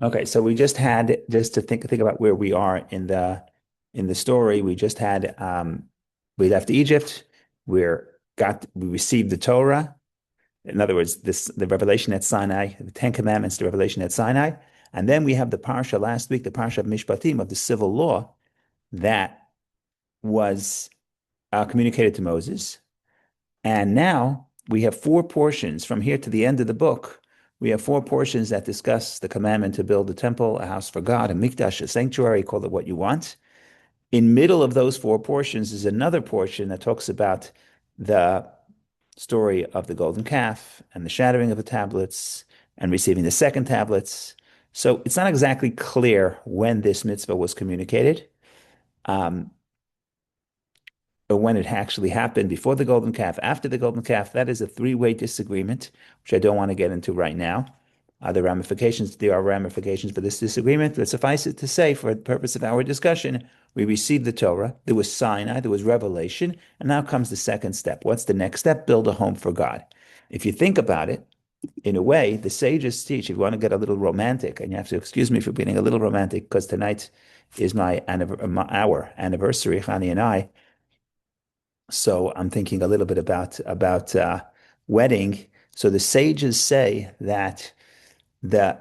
Okay, so we just had just to think about where we are in the story. We just had we left Egypt. We received the Torah. In other words, the revelation at Sinai, the Ten Commandments, the revelation at Sinai, and then we have the parsha last week, the parsha of Mishpatim of the civil law that was communicated to Moses. And now we have four portions from here to the end of the book. We have four portions that discuss the commandment to build a temple, a house for God, a mikdash, a sanctuary, call it what you want. In middle of those four portions is another portion that talks about the story of the golden calf and the shattering of the tablets and receiving the second tablets. So it's not exactly clear when this mitzvah was communicated. Um, or when it actually happened, before the golden calf, after the golden calf, that is a three-way disagreement, which I don't want to get into right now. There are ramifications for this disagreement, but suffice it to say, for the purpose of our discussion, we received the Torah, there was Sinai, there was revelation, and now comes the second step. What's the next step? Build a home for God. If you think about it, in a way, the sages teach, if you want to get a little romantic, and you have to excuse me for being a little romantic, because tonight is our anniversary, Hani and I, so I'm thinking a little bit about wedding. So the sages say that the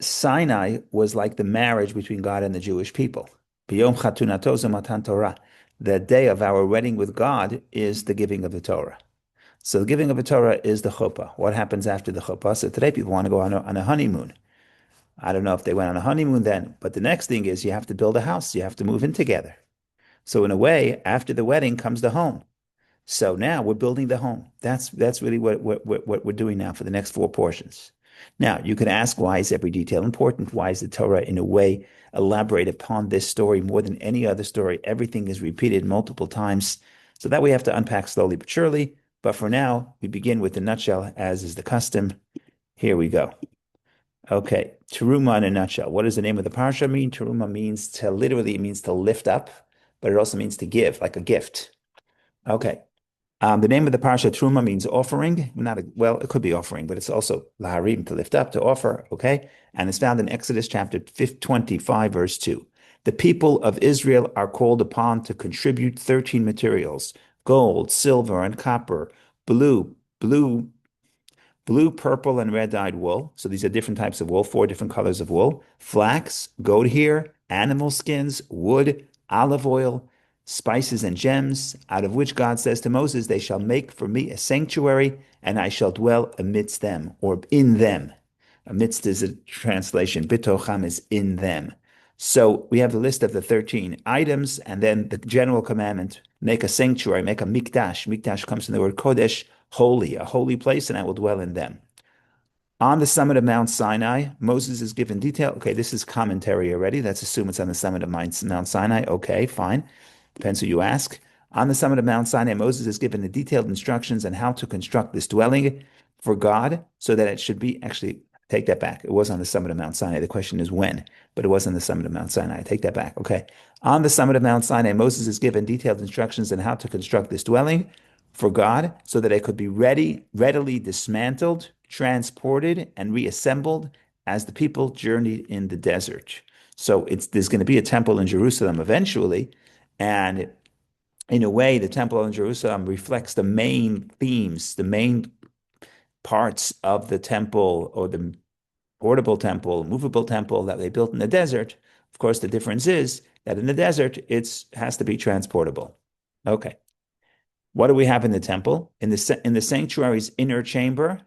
Sinai was like the marriage between God and the Jewish people. B'yom chatunato ze matan Torah. The day of our wedding with God is the giving of the Torah. So the giving of the Torah is the chuppah. What happens after the chuppah? So today people want to go on a honeymoon. I don't know if they went on a honeymoon then, but the next thing is you have to build a house. You have to move in together. So in a way, after the wedding comes the home. So now we're building the home. That's really what we're doing now for the next four portions. Now you could ask, why is every detail important? Why is the Torah in a way elaborate upon this story more than any other story? Everything is repeated multiple times. So that we have to unpack slowly but surely. But for now, we begin with the nutshell, as is the custom. Here we go. Okay, Terumah in a nutshell. What does the name of the parsha mean? Terumah means to literally it means to lift up, but it also means to give, like a gift. Okay. The name of the parsha Truma means offering. Well, it could be offering, but it's also laharim, to lift up, to offer. Okay, and it's found in Exodus chapter 25, verse 2. The people of Israel are called upon to contribute 13 materials: gold, silver, and copper, blue, blue, blue, purple, and red-dyed wool. So these are different types of wool, four different colors of wool: flax, goat hair, animal skins, wood, olive oil, spices, and gems, out of which God says to Moses, they shall make for me a sanctuary, and I shall dwell amidst them, or in them. Amidst is a translation. Bitocham is in them. So we have the list of the 13 items, and then the general commandment: make a sanctuary, make a mikdash. Mikdash comes from the word kodesh, holy, a holy place, and I will dwell in them. On the summit of Mount Sinai, Moses is given detail. Okay, this is commentary already. Let's assume it's on the summit of Mount Sinai. Okay, fine. Depends who you ask. On the summit of Mount Sinai, Moses is given the detailed instructions on how to construct this dwelling for God so that it should be, actually, take that back. It was on the summit of Mount Sinai. The question is when, but it was on the summit of Mount Sinai. I take that back. Okay. On the summit of Mount Sinai, Moses is given detailed instructions on how to construct this dwelling for God so that it could be readily dismantled, transported, and reassembled as the people journeyed in the desert. So there's going to be a temple in Jerusalem eventually, and in a way, the temple in Jerusalem reflects the main themes, the main parts of the temple, or the portable temple, movable temple that they built in the desert. Of course, the difference is that in the desert, it has to be transportable. Okay. What do we have in the temple? In the sanctuary's inner chamber,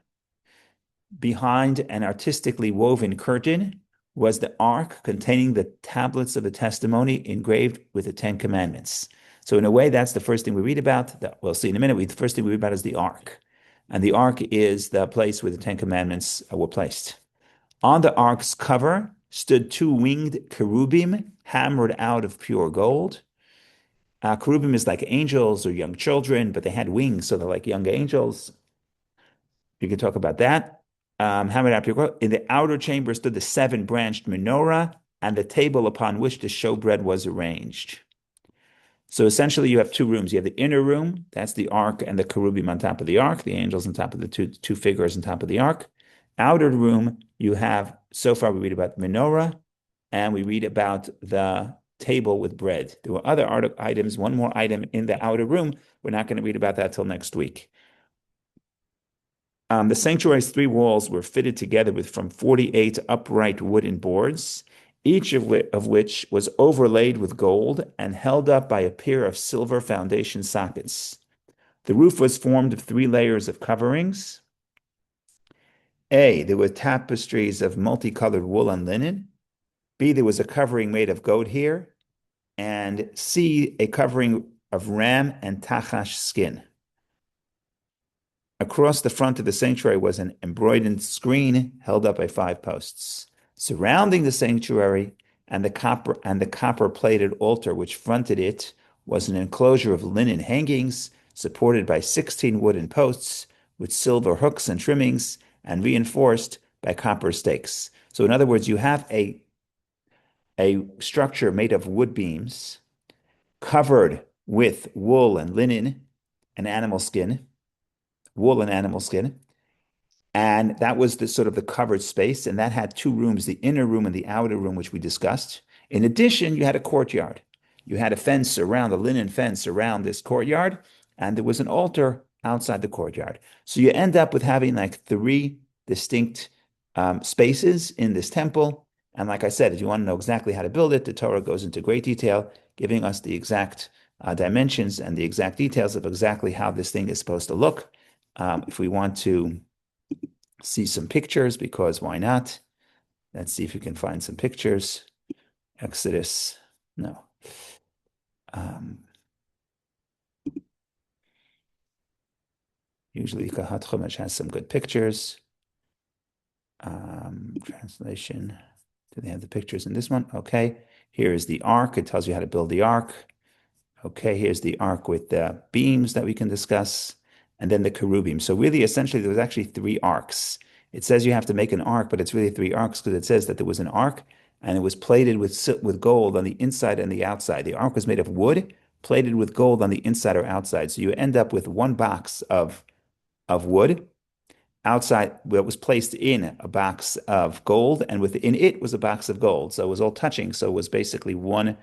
behind an artistically woven curtain, was the ark containing the tablets of the testimony engraved with the Ten Commandments. So in a way, that's the first thing we read about. That we'll see in a minute. The first thing we read about is the ark. And the ark is the place where the Ten Commandments were placed. On the ark's cover stood two winged cherubim hammered out of pure gold. Cherubim is like angels or young children, but they had wings, so they're like young angels. You can talk about that. Hammered out pure gold. In the outer chamber stood the seven-branched menorah and the table upon which the showbread was arranged. So essentially, you have two rooms. You have the inner room, that's the ark and the cherubim on top of the ark, the angels on top of the two figures on top of the ark. Outer room, you have, so far we read about the menorah and we read about the table with bread. There were other items, one more item in the outer room. We're not going to read about that till next week. The sanctuary's three walls were fitted together with from 48 upright wooden boards, each of which was overlaid with gold and held up by a pair of silver foundation sockets. The roof was formed of three layers of coverings. A, there were tapestries of multicolored wool and linen. B, there was a covering made of goat hair. And C, a covering of ram and tachash skin. Across the front of the sanctuary was an embroidered screen held up by five posts. Surrounding the sanctuary and the copper plated altar which fronted it was an enclosure of linen hangings supported by 16 wooden posts with silver hooks and trimmings and reinforced by copper stakes. So in other words, you have a structure made of wood beams covered with wool and linen and animal skin, wool and animal skin. And that was the sort of the covered space. And that had two rooms, the inner room and the outer room, which we discussed. In addition, you had a courtyard. You had a fence around, a linen fence around this courtyard, and there was an altar outside the courtyard. So you end up with having like three distinct spaces in this temple. And like I said, if you want to know exactly how to build it, the Torah goes into great detail, giving us the exact dimensions and the exact details of exactly how this thing is supposed to look. If we want to see some pictures, because why not? Let's see if we can find some pictures. Exodus, no. Um, Usually Kahat Chumash has some good pictures. Translation. Do they have the pictures in this one? Okay. Here is the ark. It tells you how to build the ark. Okay, here's the ark with the beams that we can discuss, and then the cherubim. So really, essentially, there was actually three arcs. It says you have to make an ark, but it's really three arcs because it says that there was an ark and it was plated with gold on the inside and the outside. The ark was made of wood, plated with gold on the inside or outside. So you end up with one box of wood outside where it was placed in a box of gold, and within it was a box of gold. So it was all touching. So it was basically one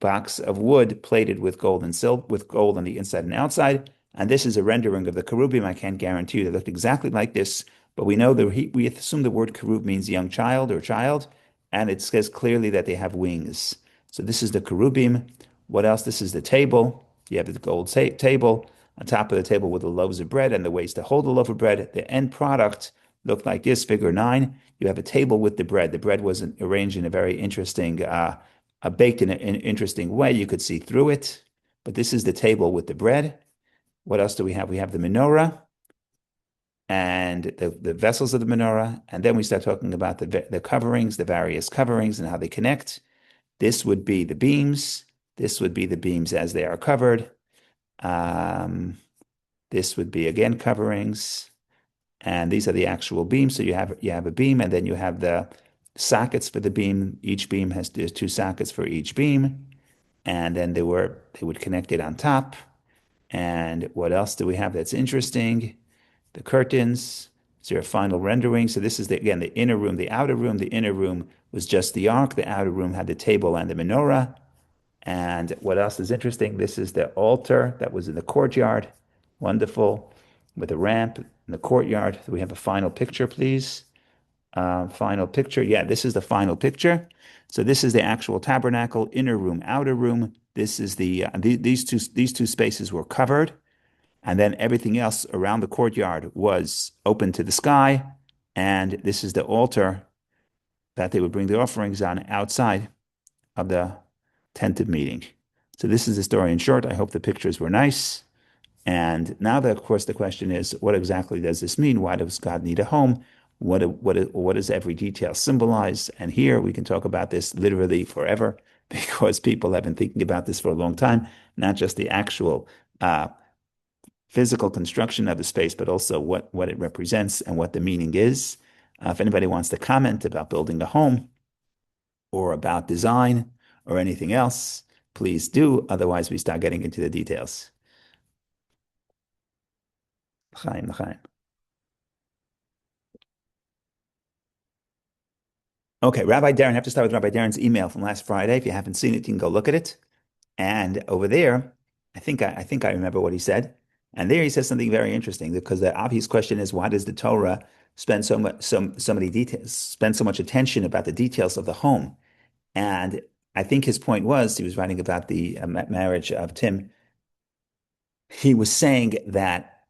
box of wood plated with gold and silver, with gold on the inside and outside. And this is a rendering of the cherubim. I can't guarantee you they looked exactly like this, but we know that we assume the word cherub means young child or child, and it says clearly that they have wings. So this is the cherubim. What else? This is the table. You have the gold table on top of the table with the loaves of bread and the ways to hold the loaf of bread. The end product looked like this, figure 9. You have a table with the bread. The bread was arranged in a very interesting baked in an interesting way. You could see through it. But this is the table with the bread. What else do we have? We have the menorah and the vessels of the menorah. And then we start talking about the coverings, the various coverings and how they connect. This would be the beams. This would be the beams as they are covered. This would be, again, coverings. And these are the actual beams. So you have a beam, and then you have the sockets for the beam. Each beam there's two sockets for each beam. And then they would connect it on top. And what else do we have that's interesting? The curtains. Is there a final rendering? So this is again the inner room, the outer room. The inner room was just the ark. The outer room had the table and the menorah. And what else is interesting? This is the altar that was in the courtyard. Wonderful. With a ramp in the courtyard. We have a final picture, please. Final picture. Yeah, this is the final picture. So this is the actual tabernacle, inner room, outer room. This is these two spaces were covered, and then everything else around the courtyard was open to the sky. And this is the altar that they would bring the offerings on outside of the tent of meeting. So this is the story in short. I hope the pictures were nice. And now, of course, the question is, what exactly does this mean? Why does God need a home? What does every detail symbolize? And here we can talk about this literally forever because people have been thinking about this for a long time, not just the actual physical construction of the space, but also what it represents and what the meaning is. If anybody wants to comment about building a home or about design or anything else, please do. Otherwise, we start getting into the details. Chaim, Chaim. Okay, Rabbi Darren, I have to start with Rabbi Darren's email from last Friday. If you haven't seen it, you can go look at it. And over there, I think I remember what he said. And there he says something very interesting because the obvious question is why does the Torah spend so many details, spend so much attention about the details of the home? And I think his point was he was writing about the marriage of Tim. He was saying that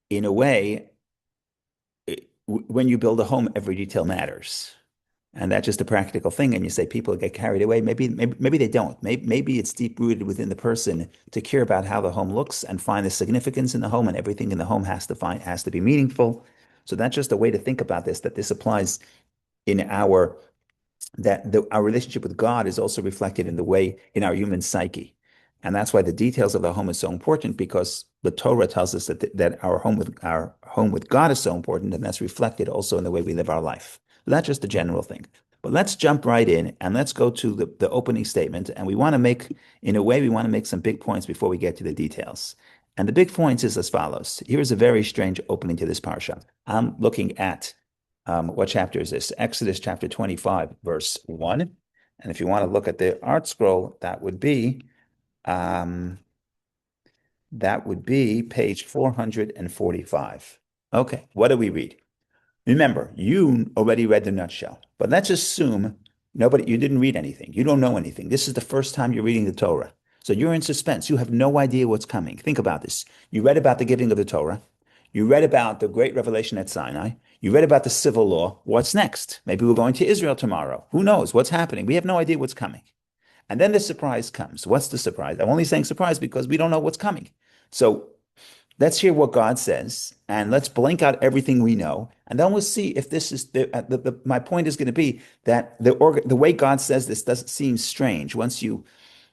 in a way, when you build a home, every detail matters. And that's just a practical thing. And you say people get carried away. Maybe they don't. Maybe it's deep rooted within the person to care about how the home looks and find the significance in the home, and everything in the home has to be meaningful. So that's just a way to think about this, that this applies in our relationship with God is also reflected in the way in our human psyche. And that's why the details of the home is so important because the Torah tells us that our home with God is so important, and that's reflected also in the way we live our life. So that's just a general thing. But let's jump right in and let's go to the opening statement. And we want to make some big points before we get to the details. And the big points is as follows. Here's a very strange opening to this parsha. I'm looking at what chapter is this? Exodus chapter 25, verse 1. And if you want to look at the art scroll, um, that would be page 445. Okay, what do we read? Remember, you already read the nutshell, but let's assume you didn't read anything. You don't know anything. This is the first time you're reading the Torah. So you're in suspense. You have no idea what's coming. Think about this. You read about the giving of the Torah. You read about the great revelation at Sinai. You read about the civil law. What's next? Maybe we're going to Israel tomorrow. Who knows what's happening? We have no idea what's coming. And then the surprise comes. What's the surprise? I'm only saying surprise because we don't know what's coming. So let's hear what God says, and let's blank out everything we know, and then we'll see if this is my point is going to be that the way God says this doesn't seem strange. Once you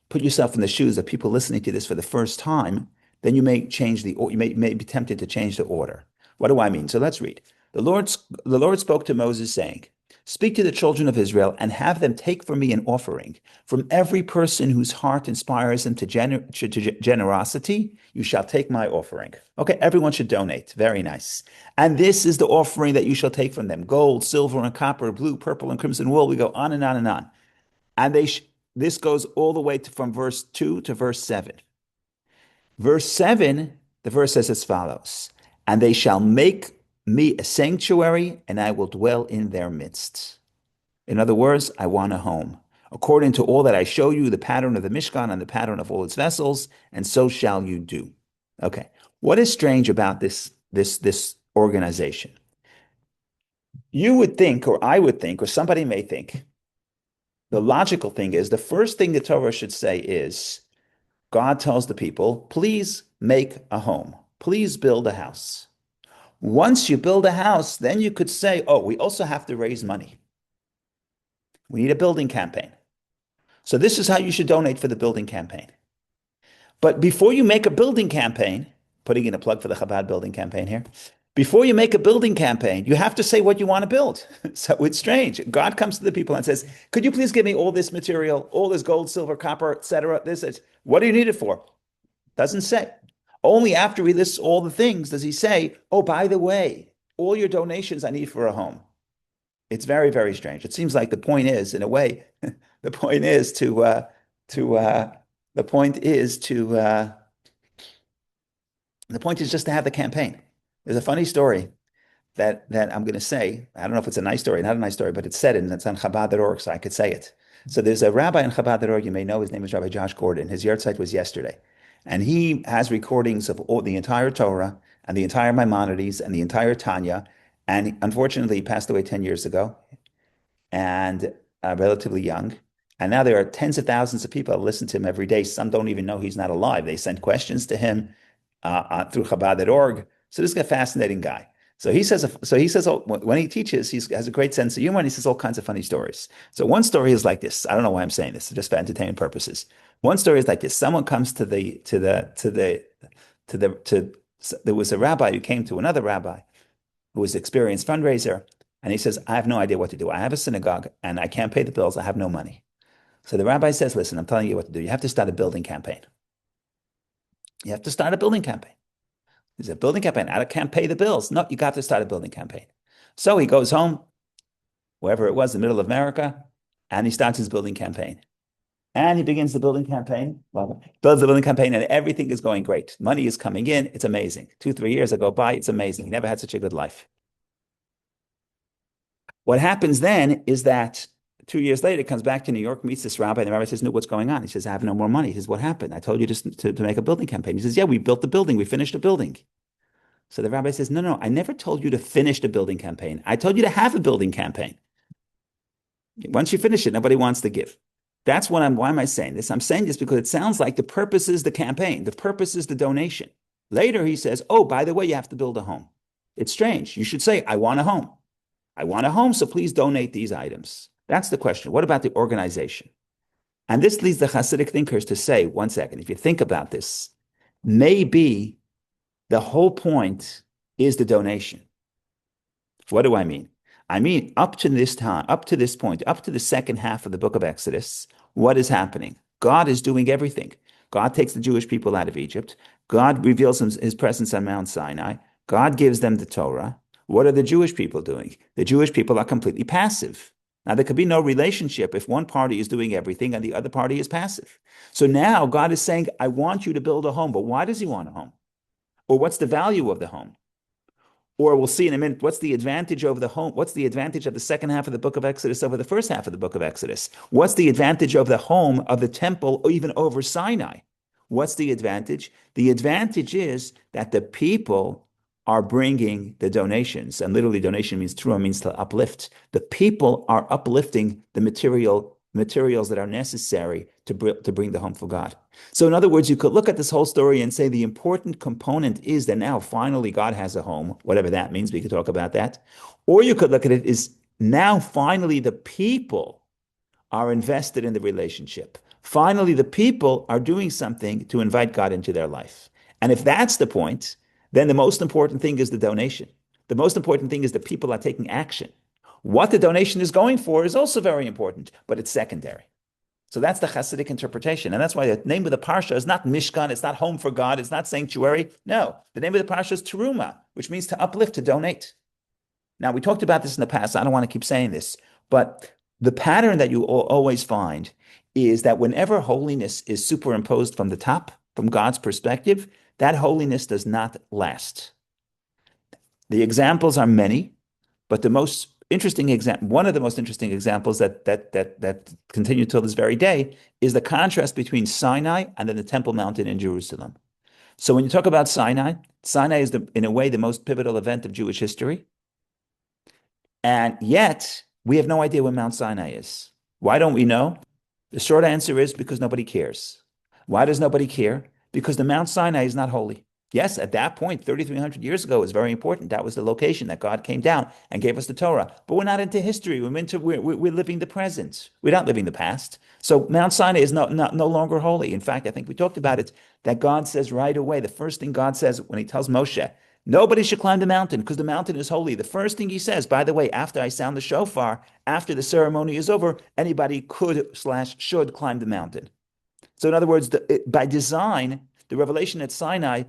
put yourself in the shoes of people listening to this for the first time, then you may be tempted to change the order. What do I mean? So let's read. The Lord spoke to Moses, saying, Speak to the children of Israel and have them take for me an offering. From every person whose heart inspires them to generosity, you shall take my offering. Okay, everyone should donate. Very nice. And this is the offering that you shall take from them: gold, silver, and copper, blue, purple, and crimson wool. We go on and on and on. And this goes all the way from verse 2 to verse 7. Verse 7, the verse says as follows: And they shall make me a sanctuary, and I will dwell in their midst. In other words, I want a home. According to all that I show you, the pattern of the Mishkan and the pattern of all its vessels, and so shall you do. Okay. What is strange about this organization? You would think, or I would think, or somebody may think, the logical thing is the first thing the Torah should say is God tells the people, please make a home. Please build a house. Once you build a house, then you could say, oh, we also have to raise money. We need a building campaign. So this is how you should donate for the building campaign. But before you make a building campaign, putting in a plug for the Chabad building campaign here, before you make a building campaign, you have to say what you want to build. So it's strange. God comes to the people and says, could you please give me all this material, all this gold, silver, copper, etc. What do you need it for? Doesn't say. Only after he lists all the things does he say, oh, by the way, all your donations I need for a home. It's very, very strange. It seems like the point is, in a way, the point is to the point is to the point is just to have the campaign. There's a funny story that I'm going to say. I don't know if it's a nice story, not a nice story, but it's said and it's on Chabad.org, so I could say it. So there's a rabbi in Chabad.org, you may know, his name is Rabbi Josh Gordon. His yahrzeit was yesterday. And he has recordings of the entire Torah and the entire Maimonides and the entire Tanya. And unfortunately, he passed away 10 years ago and relatively young. And now there are tens of thousands of people that listen to him every day. Some don't even know he's not alive. They send questions to him through Chabad.org. So this is a fascinating guy. So he says, when he teaches, he has a great sense of humor, and he says all kinds of funny stories. So one story is like this. I don't know why I'm saying this, just for entertainment purposes. One story is like this. Someone comes there was a rabbi who came to another rabbi who was an experienced fundraiser, and he says, I have no idea what to do. I have a synagogue and I can't pay the bills. I have no money. So the rabbi says, listen, I'm telling you what to do. You have to start a building campaign. You have to start a building campaign. There's a building campaign. I can't pay the bills. No, you got to start a building campaign. So he goes home wherever it was, the middle of America, and he starts his building campaign. And he begins the building campaign, well, builds the building campaign, and everything is going great. Money is coming in. It's amazing. 2, 3 years go by. It's amazing. He never had such a good life. What happens then is that 2 years later, he comes back to New York, meets this rabbi, and the rabbi says, "No, what's going on?" He says, "I have no more money." He says, "What happened? I told you to make a building campaign." He says, "Yeah, we built the building. We finished the building." So the rabbi says, "No, I never told you to finish the building campaign. I told you to have a building campaign. Once you finish it, nobody wants to give." That's why am I saying this? I'm saying this because it sounds like the purpose is the campaign. The purpose is the donation. Later, he says, "Oh, by the way, you have to build a home." It's strange. You should say, "I want a home. I want a home, so please donate these items." That's the question. What about the organization? And this leads the Hasidic thinkers to say, one second, if you think about this, maybe the whole point is the donation. What do I mean? I mean, up to this time, up to this point, up to the second half of the book of Exodus, what is happening? God is doing everything. God takes the Jewish people out of Egypt. God reveals his presence on Mount Sinai. God gives them the Torah. What are the Jewish people doing? The Jewish people are completely passive. Now, there could be no relationship if one party is doing everything and the other party is passive. So now God is saying, "I want you to build a home." But why does he want a home? Or what's the value of the home? Or we'll see in a minute, what's the advantage over the home? What's the advantage of the second half of the book of Exodus over the first half of the book of Exodus? What's the advantage of the home, of the temple, or even over Sinai? What's the advantage? The advantage is that the people are bringing the donations, and literally donation means Terumah, means to uplift. The people are uplifting the materials that are necessary to bring the home for God. So in other words, you could look at this whole story and say the important component is that now finally God has a home, whatever that means. We could talk about that. Or you could look at it as now finally the people are invested in the relationship. Finally, the people are doing something to invite God into their life. And if that's the point, then the most important thing is the donation. The most important thing is the people are taking action. What the donation is going for is also very important, but it's secondary. So that's the Hasidic interpretation. And that's why the name of the Parsha is not Mishkan, it's not home for God, it's not sanctuary. No, the name of the Parsha is Terumah, which means to uplift, to donate. Now, we talked about this in the past. I don't want to keep saying this, but the pattern that you always find is that whenever holiness is superimposed from the top, from God's perspective, that holiness does not last. The examples are many, but the most interesting example, one of the most interesting examples that continue till this very day is the contrast between Sinai and then the Temple Mountain in Jerusalem. So when you talk about Sinai, Sinai is in a way the most pivotal event of Jewish history. And yet we have no idea where Mount Sinai is. Why don't we know? The short answer is because nobody cares. Why does nobody care? Because the Mount Sinai is not holy. Yes, at that point, 3,300 years ago, it was very important. That was the location that God came down and gave us the Torah. But we're not into history. We're living the present. We're not living the past. So Mount Sinai is no longer holy. In fact, I think we talked about it, that God says right away, the first thing God says when he tells Moshe, nobody should climb the mountain because the mountain is holy. The first thing he says, by the way, after I sound the shofar, after the ceremony is over, anybody could/should climb the mountain. So in other words, by design, the revelation at Sinai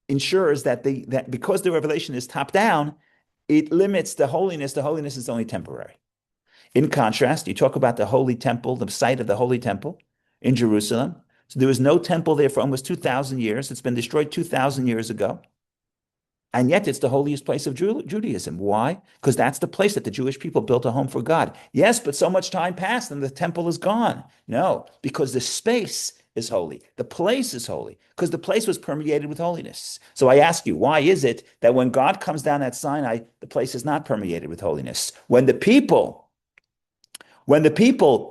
ensures that because the revelation is top down, it limits the holiness. The holiness is only temporary. In contrast, you talk about the holy temple, the site of the holy temple in Jerusalem. So there was no temple there for almost 2,000 years. It's been destroyed 2,000 years ago. And yet it's the holiest place of Judaism. Why? Because that's the place that the Jewish people built a home for God. Yes, but so much time passed and the temple is gone. No, because the space is holy. The place is holy because the place was permeated with holiness. So I ask you, why is it that when God comes down at Sinai, the place is not permeated with holiness? When the people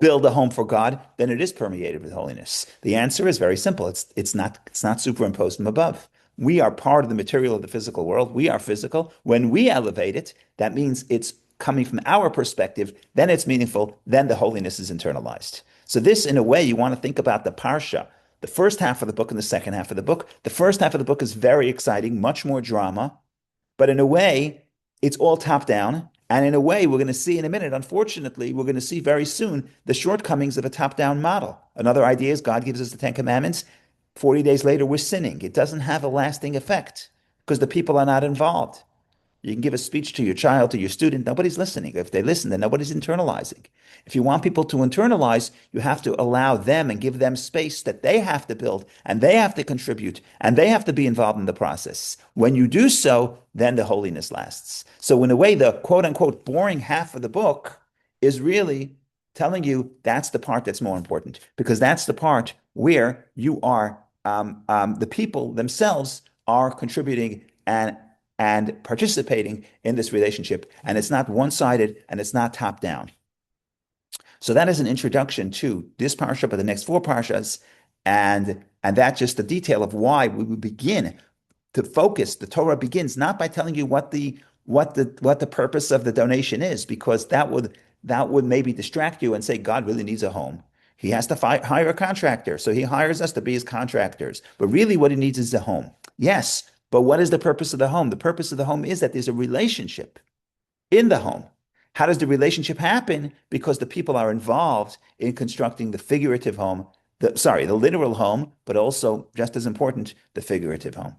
build a home for God, then it is permeated with holiness. The answer is very simple. It's not superimposed from above. We are part of the material of the physical world. We are physical. When we elevate it, that means it's coming from our perspective. Then it's meaningful. Then the holiness is internalized. So this, in a way, you want to think about the Parsha, the first half of the book and the second half of the book. The first half of the book is very exciting, much more drama. But in a way, it's all top down. And in a way, we're going to see in a minute, unfortunately, we're going to see very soon the shortcomings of a top-down model. Another idea is God gives us the Ten Commandments. 40 days later, we're sinning. It doesn't have a lasting effect because the people are not involved. You can give a speech to your child, to your student. Nobody's listening. If they listen, then nobody's internalizing. If you want people to internalize, you have to allow them and give them space that they have to build and they have to contribute and they have to be involved in the process. When you do so, then the holiness lasts. So, in a way, the quote unquote boring half of the book is really telling you that's the part that's more important because that's the part where you are, the people themselves are contributing and participating in this relationship. And it's not one-sided and it's not top-down. So that is an introduction to this parsha, but the next four parshas, and that's just the detail of why we would begin to focus. The Torah begins not by telling you what the purpose of the donation is, because that would maybe distract you and say God really needs a home. He has to hire a contractor, so he hires us to be his contractors. But really, what he needs is a home. Yes, but what is the purpose of the home? The purpose of the home is that there's a relationship in the home. How does the relationship happen? Because the people are involved in constructing the figurative home, the literal home, but also, just as important, the figurative home.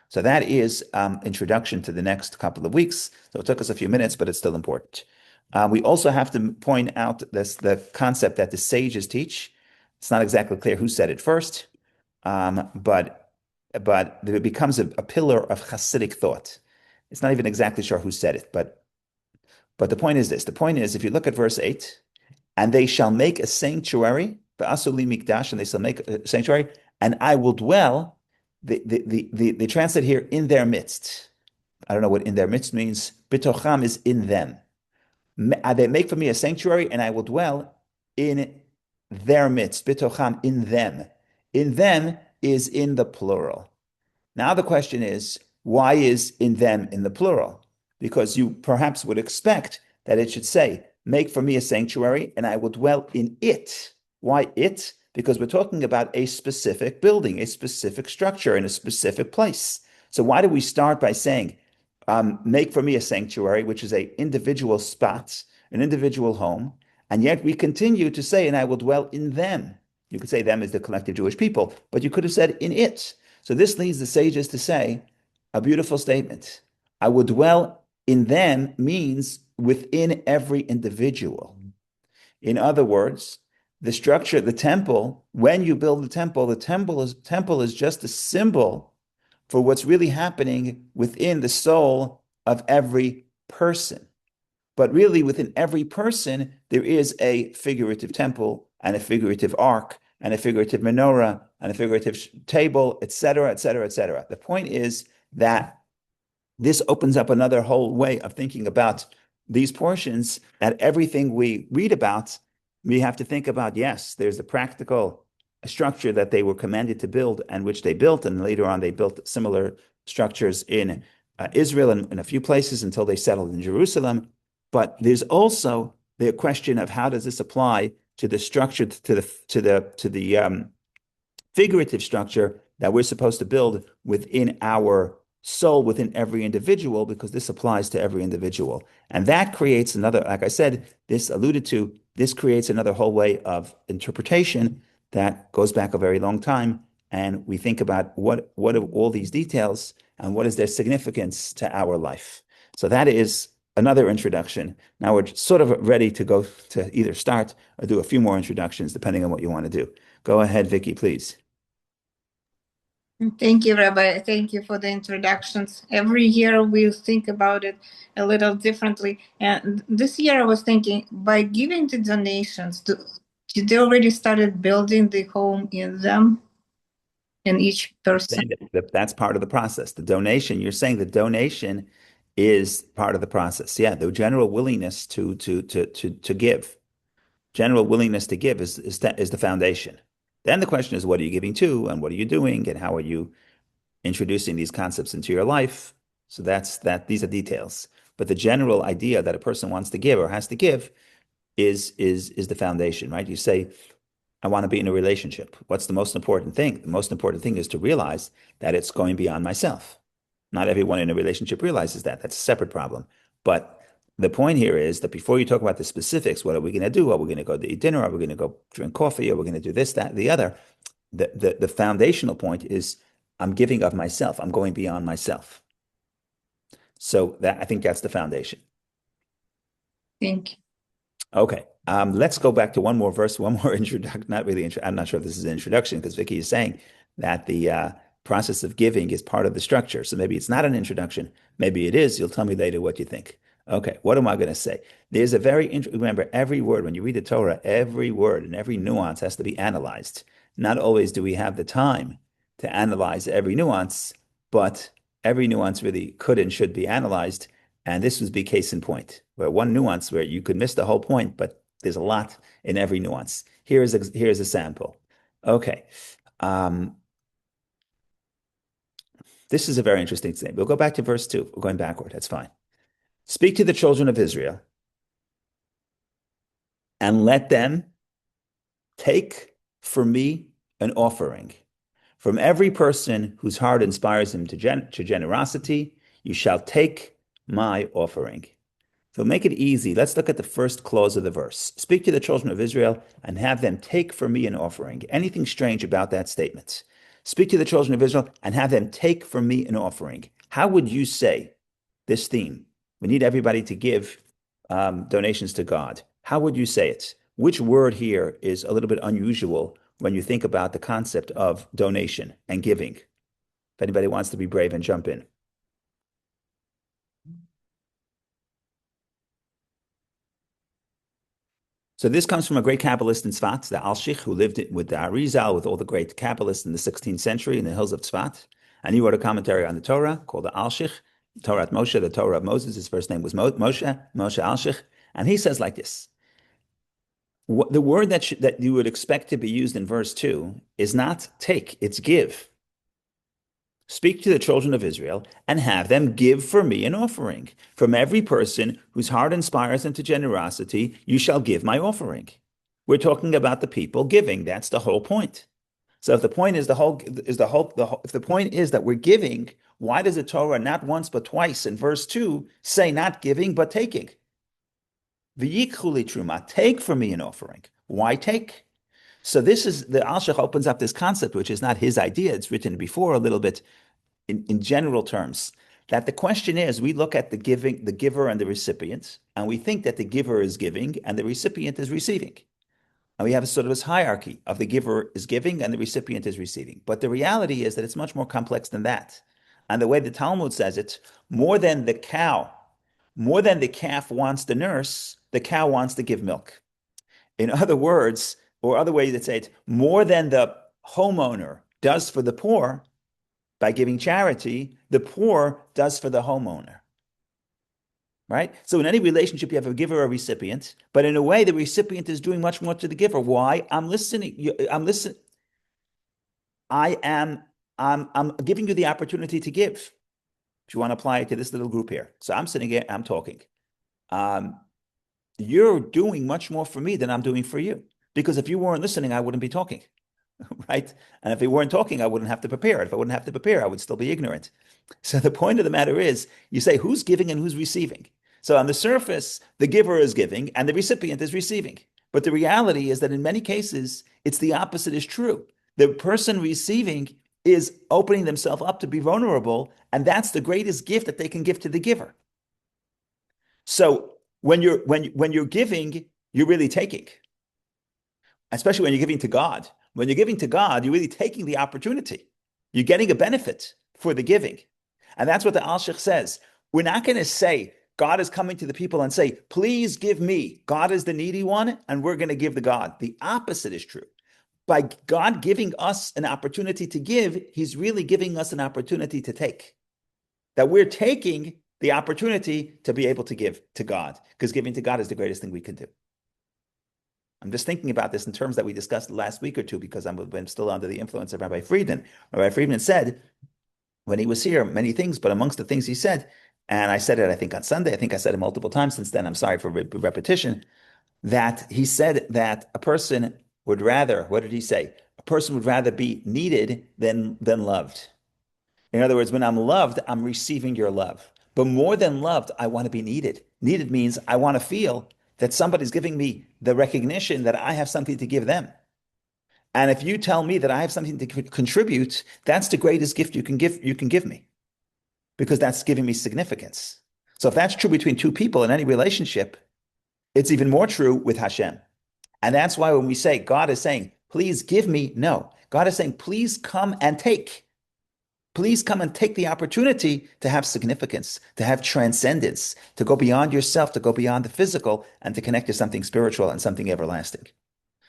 So that is introduction to the next couple of weeks. So it took us a few minutes, but it's still important. We also have to point out the concept that the sages teach. It's not exactly clear who said it first, but it becomes a pillar of Hasidic thought. It's not even exactly sure who said it, but the point is this. The point is, if you look at verse 8, and they shall make a sanctuary, v'asu li mikdash, and they shall make a sanctuary, and I will dwell, they translate here, in their midst. I don't know what in their midst means. Bitocham is in them. They make for me a sanctuary, and I will dwell in their midst. Bitocham, in them. In them is in the plural. Now the question is, why is in them in the plural? Because you perhaps would expect that it should say, make for me a sanctuary and I will dwell in it. Why it? Because we're talking about a specific building, a specific structure in a specific place. So why do we start by saying, make for me a sanctuary, which is an individual spot, an individual home, and yet we continue to say, and I will dwell in them. You could say them as the collective Jewish people, but you could have said in it. So this leads the sages to say a beautiful statement. I will dwell in them means within every individual. In other words, the structure, the temple, when you build the temple is just a symbol for what's really happening within the soul of every person. But really, within every person, there is a figurative temple and a figurative ark and a figurative menorah and a figurative table, etc., etc., etc. The point is that this opens up another whole way of thinking about these portions, that everything we read about, we have to think about, yes, there's a practical structure that they were commanded to build and which they built, and later on they built similar structures in Israel and in a few places until they settled in Jerusalem. But there's also the question of how does this apply to the structure, to the figurative structure that we're supposed to build within our soul, within every individual, because this applies to every individual. And that creates another, like I said, this creates another whole way of interpretation that goes back a very long time. And we think about what are all these details and what is their significance to our life. So that is another introduction. Now we're sort of ready to go to either start or do a few more introductions, depending on what you want to do. Go ahead, Vicky, please. Thank you, Rabbi. Thank you for the introductions. Every year we think about it a little differently. And this year I was thinking, by giving the donations, did they already started building the home in them, in each person? That's part of the process. The donation, you're saying the donation is part of the process. Yeah, the general willingness to give. General willingness to give is the foundation. Then the question is, what are you giving to, and what are you doing, and how are you introducing these concepts into your life? So these are details. But the general idea that a person wants to give or has to give is the foundation, right? You say, I want to be in a relationship. What's the most important thing? The most important thing is to realize that it's going beyond myself. Not everyone in a relationship realizes that. That's a separate problem. But the point here is that before you talk about the specifics, what are we going to do? Are we going to go to eat dinner? Are we going to go drink coffee? Are we going to do this, that, the other? The foundational point is I'm giving of myself. I'm going beyond myself. So that I think that's the foundation. Thank you. Okay. Let's go back to one more verse, one more introduction. Not really, I'm not sure if this is an introduction because Vicky is saying that the process of giving is part of the structure. So maybe it's not an introduction. Maybe it is. You'll tell me later what you think. Okay. What am I going to say? There's a remember, every word, when you read the Torah, every word and every nuance has to be analyzed. Not always do we have the time to analyze every nuance, but every nuance really could and should be analyzed. And this would be case in point, where one nuance where you could miss the whole point, but there's a lot in every nuance. Here's a sample. Okay. Um, this is a very interesting thing. We'll go back to verse 2. We're going backward. That's fine. Speak to the children of Israel and let them take for me an offering. From every person whose heart inspires him to generosity, you shall take my offering. So make it easy. Let's look at the first clause of the verse. Speak to the children of Israel and have them take for me an offering. Anything strange about that statement? Speak to the children of Israel and have them take for me an offering. How would you say this theme? We need everybody to give donations to God. How would you say it? Which word here is a little bit unusual when you think about the concept of donation and giving? If anybody wants to be brave and jump in. So this comes from a great Kabbalist in Tzfat, the Alshich, who lived with the Arizal, with all the great Kabbalists in the 16th century in the hills of Tzfat. And he wrote a commentary on the Torah called the Alshich, Torah Moshe, the Torah of Moses. His first name was Moshe Alshich. And he says like this, the word that you would expect to be used in verse 2 is not take, it's give. Speak to the children of Israel and have them give for me an offering. From every person whose heart inspires them to generosity, you shall give my offering. We're talking about the people giving. That's the whole point. So if the point is if the point is that we're giving, why does the Torah not once but twice in verse 2 say not giving but taking? V'yikhuli truma, take for me an offering. Why take? So this is the Alshich opens up this concept, which is not his idea. It's written before a little bit in general terms. That the question is, we look at the giver and the recipient, and we think that the giver is giving and the recipient is receiving. And we have a sort of this hierarchy of the giver is giving and the recipient is receiving. But the reality is that it's much more complex than that. And the way the Talmud says it, more than the calf wants to nurse, the cow wants to give milk. In other words, or other ways to say it, more than the homeowner does for the poor by giving charity, the poor does for the homeowner. Right? So in any relationship, you have a giver or a recipient, but in a way, the recipient is doing much more to the giver. Why? I'm listening. I'm listening. I'm giving you the opportunity to give. If you want to apply it to this little group here. So I'm sitting here, I'm talking. You're doing much more for me than I'm doing for you. Because if you weren't listening, I wouldn't be talking. Right? And if we weren't talking, I wouldn't have to prepare. If I wouldn't have to prepare, I would still be ignorant. So the point of the matter is, you say who's giving and who's receiving. So on the surface, the giver is giving and the recipient is receiving. But the reality is that in many cases, it's the opposite is true. The person receiving is opening themselves up to be vulnerable, and that's the greatest gift that they can give to the giver. So when you're giving, you're really taking, especially when you're giving to God. When you're giving to God, you're really taking the opportunity. You're getting a benefit for the giving. And that's what the Alshich says. We're not going to say, God is coming to the people and say, please give me. God is the needy one, and we're going to give the God. The opposite is true. By God giving us an opportunity to give, he's really giving us an opportunity to take. That we're taking the opportunity to be able to give to God, because giving to God is the greatest thing we can do. I'm just thinking about this in terms that we discussed last week or two, because I'm still under the influence of Rabbi Friedman. Rabbi Friedman said, when he was here, many things, but amongst the things he said, and I said it, I think, on Sunday, I think I said it multiple times since then, I'm sorry for repetition, that he said that a person would rather, what did he say? A person would rather be needed than loved. In other words, when I'm loved, I'm receiving your love. But more than loved, I want to be needed. Needed means I want to feel that somebody's giving me the recognition that I have something to give them. And if you tell me that I have something to contribute, that's the greatest gift you can give me. because that's giving me significance. So if that's true between two people in any relationship, it's even more true with Hashem. And that's why when we say God is saying, please give me, no. God is saying, please come and take. Please come and take the opportunity to have significance, to have transcendence, to go beyond yourself, to go beyond the physical, and to connect to something spiritual and something everlasting.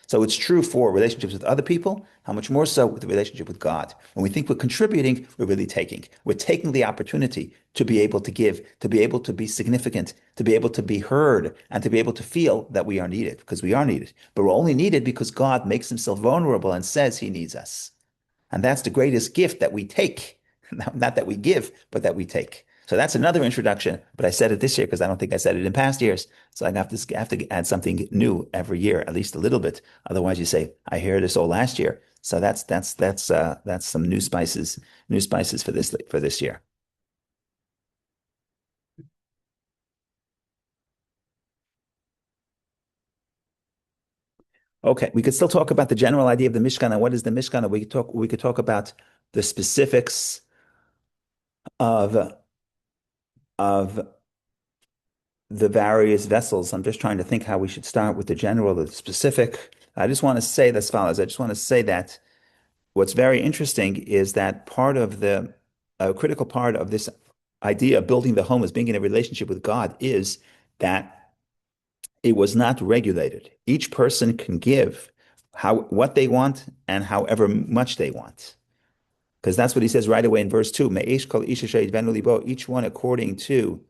So it's true for relationships with other people, how much more so with the relationship with God. When we think we're contributing, we're really taking. We're taking the opportunity to be able to give, to be able to be significant, to be able to be heard, and to be able to feel that we are needed, because we are needed. But we're only needed because God makes himself vulnerable and says he needs us. And that's the greatest gift that we take. Not that we give, but that we take. So that's another introduction. But I said it this year because I don't think I said it in past years. So I have to add something new every year, at least a little bit. Otherwise, you say, I heard this all last year. So that's some new spices for this year. Okay, we could still talk about the general idea of the Mishkan and what is the Mishkan, and we could talk about the specifics of of the various vessels. I'm just trying to think how we should start with the general, the specific. I just want to say as follows. I just want to say that what's very interesting is that part of the a critical part of this idea of building the home as being in a relationship with God is that it was not regulated. Each person can give what they want and however much they want. Because that's what he says right away in verse 2. Each one according to,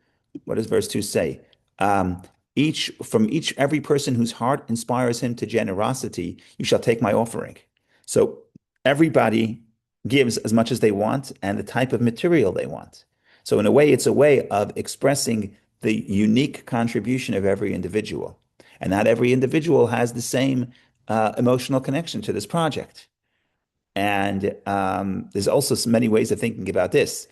what does verse 2 say? Um, every person whose heart inspires him to generosity, you shall take my offering. So everybody gives as much as they want and the type of material they want. So in a way, it's a way of expressing the unique contribution of every individual. And not every individual has the same emotional connection to this project. And there's also so many ways of thinking about this.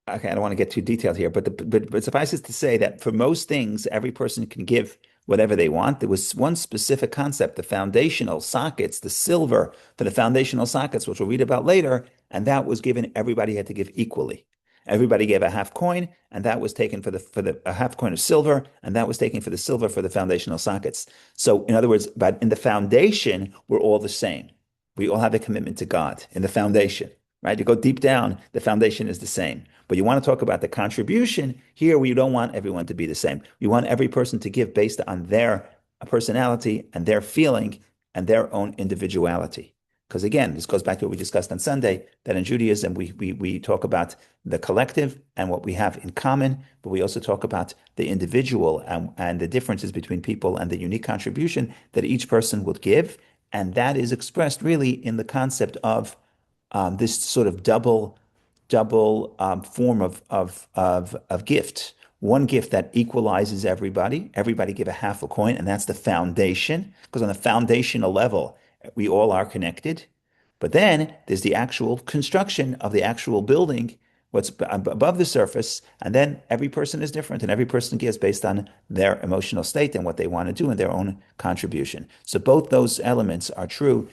Okay, I don't want to get too detailed here, but suffice it to say that for most things, every person can give whatever they want. There was one specific concept, the foundational sockets, the silver for the foundational sockets, which we'll read about later, and that was given, everybody had to give equally. Everybody gave a half coin, and that was taken for the a half coin of silver, and that was taken for the silver for the foundational sockets. So, in other words, but in the foundation, we're all the same. We all have a commitment to God in the foundation, right? You go deep down, the foundation is the same. But you want to talk about the contribution here, we don't want everyone to be the same. We want every person to give based on their personality and their feeling and their own individuality. Because again, this goes back to what we discussed on Sunday, that in Judaism, we talk about the collective and what we have in common, but we also talk about the individual and the differences between people and the unique contribution that each person would give. And that is expressed really in the concept of this sort of double form of gift. One gift that equalizes everybody. Everybody give a half a coin, and that's the foundation. Because on the foundational level, we all are connected. But then there's the actual construction of the actual building, what's above the surface, and then every person is different, and every person gives based on their emotional state and what they want to do and their own contribution. So both those elements are true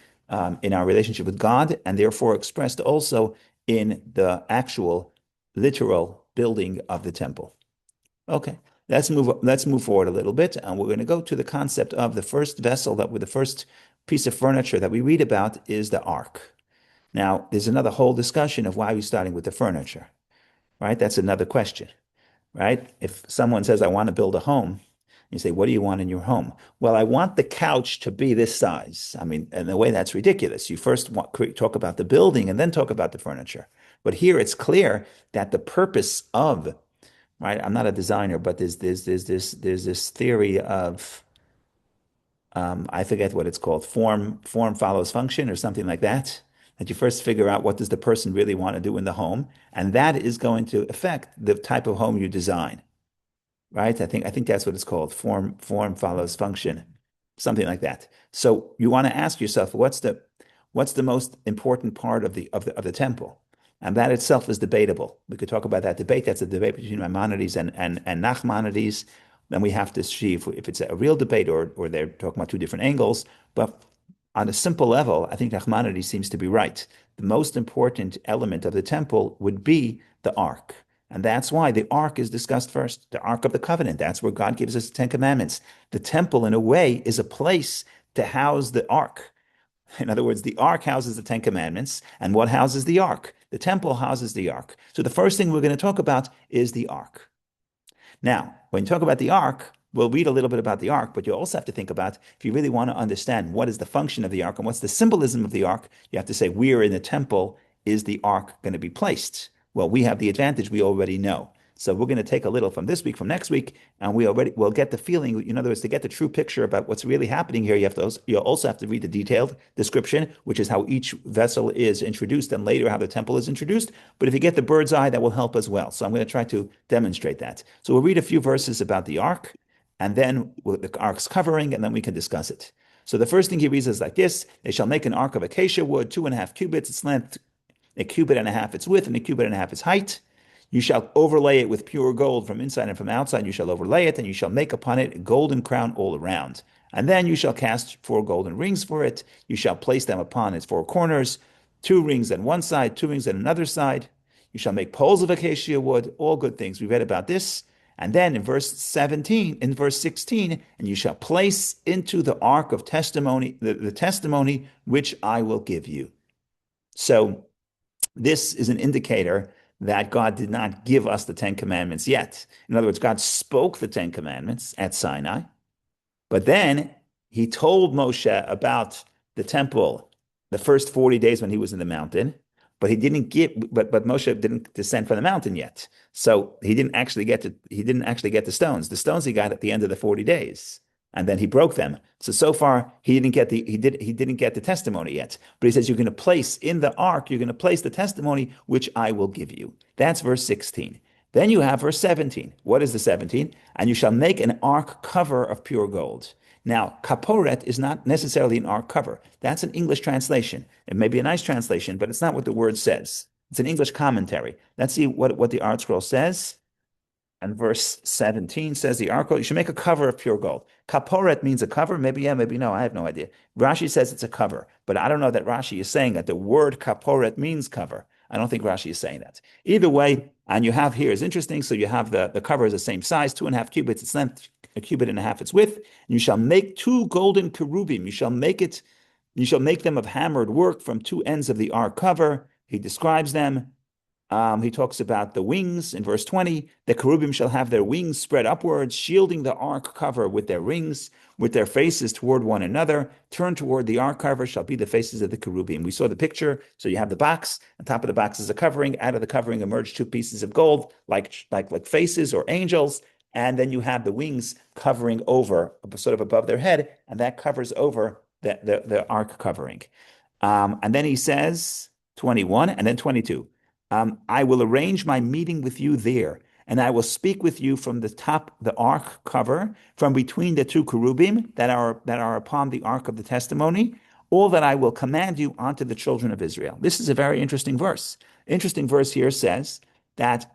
in our relationship with God, and therefore expressed also in the actual literal building of the temple. Okay, let's move forward a little bit, and we're going to go to the concept of the first vessel that with the first piece of furniture that we read about is the ark. Now, there's another whole discussion of why we're starting with the furniture, right? That's another question, right? If someone says, I want to build a home, you say, what do you want in your home? Well, I want the couch to be this size. I mean, in a way, that's ridiculous. You first talk about the building and then talk about the furniture. But here it's clear that the purpose of, right? I'm not a designer, but there's this theory of I forget what it's called, form follows function or something like that. That you first figure out what does the person really want to do in the home, and that is going to affect the type of home you design, right? I think that's what it's called. Form follows function, something like that. So you want to ask yourself, what's the most important part of the temple? And that itself is debatable. We could talk about that debate. That's a debate between Maimonides and Nachmanides. Then we have to see if it's a real debate or they're talking about two different angles. But on a simple level, I think Nachmanides seems to be right. The most important element of the temple would be the ark. And that's why the ark is discussed first, the ark of the covenant. That's where God gives us the Ten Commandments. The temple, in a way, is a place to house the ark. In other words, the ark houses the Ten Commandments. And what houses the ark? The temple houses the ark. So the first thing we're going to talk about is the ark. Now, when you talk about the ark, we'll read a little bit about the ark, but you also have to think about if you really want to understand what is the function of the ark and what's the symbolism of the ark, you have to say, where in the temple is the ark going to be placed? Well, we have the advantage we already know. So we're going to take a little from this week, from next week, and we'll get the feeling. In other words, to get the true picture about what's really happening here, you also have to read the detailed description, which is how each vessel is introduced, and later how the temple is introduced. But if you get the bird's eye, that will help as well. So I'm going to try to demonstrate that. So we'll read a few verses about the ark, and then the ark's covering, and then we can discuss it. So the first thing he reads is like this: They shall make an ark of acacia wood, 2.5 cubits its length, a cubit and a half its width, and a cubit and a half its height. You shall overlay it with pure gold from inside and from outside. You shall overlay it, and you shall make upon it a golden crown all around. And then you shall cast 4 golden rings for it. You shall place them upon its 4 corners, 2 rings on one side, 2 rings on another side. You shall make poles of acacia wood, all good things. We read about this. And then in verse 16, and you shall place into the ark of testimony, the testimony which I will give you. So this is an indicator that God did not give us the Ten Commandments yet. In other words, God spoke the Ten Commandments at Sinai, but then he told Moshe about the temple the first 40 days when he was in the mountain, but but Moshe didn't descend from the mountain yet. So he didn't actually get the stones. The stones he got at the end of the 40 days. And then he broke them. So far he didn't get the testimony yet. But he says you're going to place in the ark, you're going to place the testimony which I will give you. That's verse 16. Then you have verse 17. What is the 17? And you shall make an ark cover of pure gold. Now, kaporet is not necessarily an ark cover. That's an English translation. It may be a nice translation, but it's not what the word says. It's an English commentary. Let's see what the Art Scroll says. And verse 17 says the ark, you should make a cover of pure gold. Kaporet means a cover. Maybe yeah, maybe no. I have no idea. Rashi says it's a cover, but I don't know that Rashi is saying that the word kaporet means cover. I don't think Rashi is saying that. Either way, and you have here is interesting. So you have the cover is the same size, 2.5 cubits its length, a cubit and a half its width. And you shall make 2 golden cherubim. You shall make them of hammered work from 2 ends of the ark cover. He describes them. He talks about the wings in verse 20. The cherubim shall have their wings spread upwards, shielding the ark cover with their rings, with their faces toward one another. Turned toward the ark cover shall be the faces of the cherubim. We saw the picture. So you have the box. On top of the box is a covering. Out of the covering emerge 2 pieces of gold, like faces or angels. And then you have the wings covering over, sort of above their head, and that covers over the ark covering. And then he says 21 and then 22. I will arrange my meeting with you there, and I will speak with you from the ark cover, from between the 2 cherubim that are upon the ark of the testimony, all that I will command you unto the children of Israel. This is a very interesting verse. Interesting verse here says that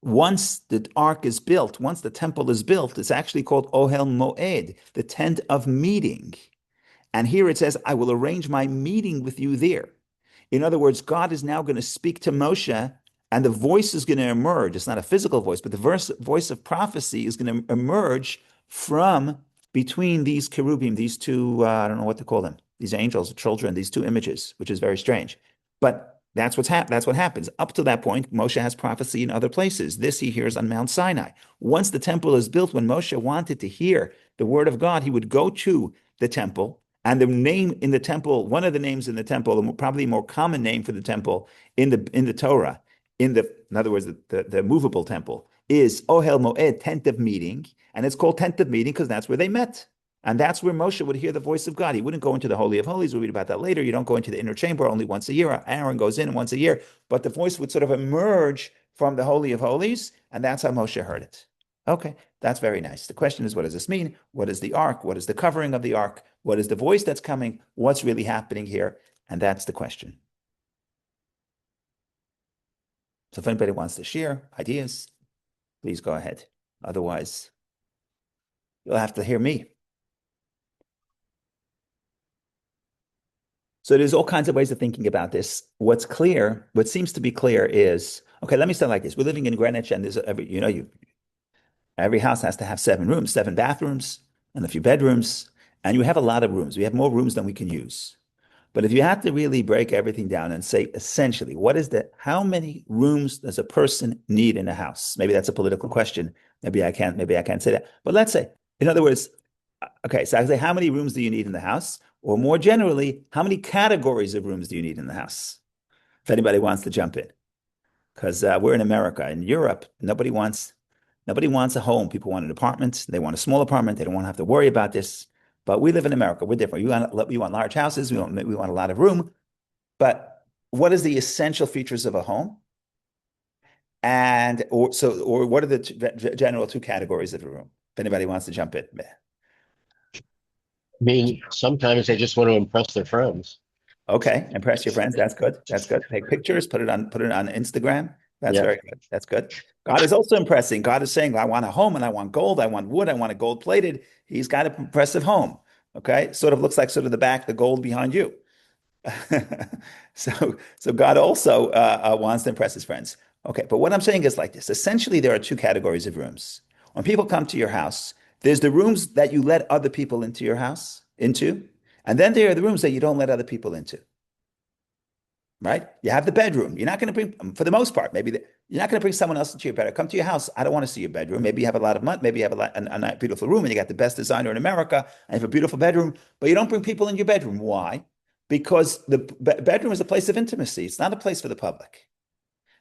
once the ark is built, once the temple is built, it's actually called Ohel Moed, the tent of meeting. And here it says, I will arrange my meeting with you there. In other words, God is now going to speak to Moshe, and the voice is going to emerge. It's not a physical voice, but the voice of prophecy is going to emerge from between these cherubim, these two, I don't know what to call them, these angels, children, these 2 images, which is very strange. But that's what happens. Up to that point, Moshe has prophecy in other places. This he hears on Mount Sinai. Once the temple is built, when Moshe wanted to hear the word of God, he would go to the temple. And the name in the temple, one of the names in the temple, the probably more common name for the temple in the Torah, in other words, the movable temple, is Ohel Moed, tent of meeting, and it's called tent of meeting because that's where they met, and that's where Moshe would hear the voice of God. He wouldn't go into the Holy of Holies. We'll read about that later. You don't go into the inner chamber only once a year. Aaron goes in once a year, but the voice would sort of emerge from the Holy of Holies, and that's how Moshe heard it. Okay, that's very nice. The question is, what does this mean? What is the ark? What is the covering of the ark? What is the voice that's coming? What's really happening here? And that's the question. So if anybody wants to share ideas, please go ahead. Otherwise, you'll have to hear me. So there's all kinds of ways of thinking about this. What's clear, what seems to be clear is, okay, let me start like this. We're living in Greenwich and there's every house has to have 7 rooms, 7 bathrooms, and a few bedrooms. And you have a lot of rooms. We have more rooms than we can use. But if you have to really break everything down and say essentially, how many rooms does a person need in a house? Maybe that's a political question. Maybe I can't say that. But let's say, in other words, okay, so I say, how many rooms do you need in the house? Or more generally, how many categories of rooms do you need in the house? If anybody wants to jump in, because we're in America. In Europe, nobody wants a home. People want an apartment. They want a small apartment. They don't want to have to worry about this. But we live in America. We're different. We want large houses. We want a lot of room. But what is the essential features of a home? Or what are the general two categories of a room? If anybody wants to jump in. I mean, sometimes they just want to impress their friends. Okay, impress your friends. That's good. That's good. Take pictures, put it on Instagram. That's Yeah. very good. That's good. God is also impressing. God is saying, I want a home and I want gold, I want wood, I want it gold plated. He's got an impressive home. Okay. Sort of looks like sort of the gold behind you. So God also wants to impress his friends. Okay, but what I'm saying is like this. Essentially, there are two categories of rooms. When people come to your house, there's the rooms that you let other people into your house into, and then there are the rooms that you don't let other people into. Right? You have the bedroom. You're not going to bring, for the most part, you're not going to bring someone else into your bedroom. Come to your house. I don't want to see your bedroom. Maybe you have a lot of money. Maybe you have a beautiful room and you got the best designer in America and you have a beautiful bedroom, but you don't bring people in your bedroom. Why? Because the bedroom is a place of intimacy. It's not a place for the public.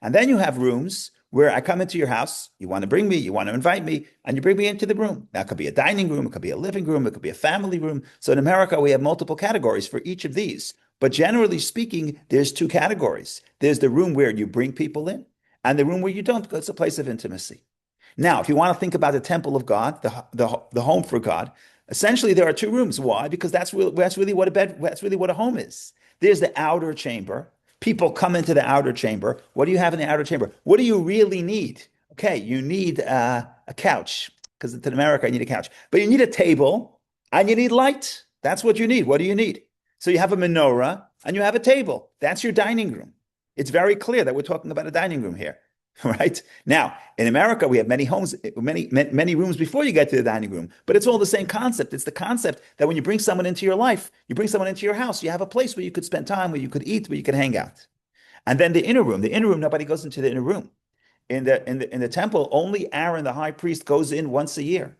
And then you have rooms where I come into your house, you want to bring me, you want to invite me, and you bring me into the room. Now, it could be a dining room, it could be a living room, it could be a family room. So in America, we have multiple categories for each of these. But generally speaking, there's two categories. There's the room where you bring people in, and the room where you don't, because it's a place of intimacy. Now, if you want to think about the temple of God, the home for God, essentially there are two rooms. Why? Because that's really what a home is. There's the outer chamber. People come into the outer chamber. What do you have in the outer chamber? What do you really need? Okay, you need a couch because in America you need a couch, but you need a table and you need light. That's what you need. What do you need? So you have a menorah and you have a table. That's your dining room. It's very clear that we're talking about a dining room here. Right now, in America, we have many homes, many rooms before you get to the dining room, but it's all the same concept. It's the concept that when you bring someone into your life, you bring someone into your house, you have a place where you could spend time, where you could eat, where you could hang out. And then the inner room, nobody goes into the inner room. In the temple, only Aaron, the high priest, goes in once a year.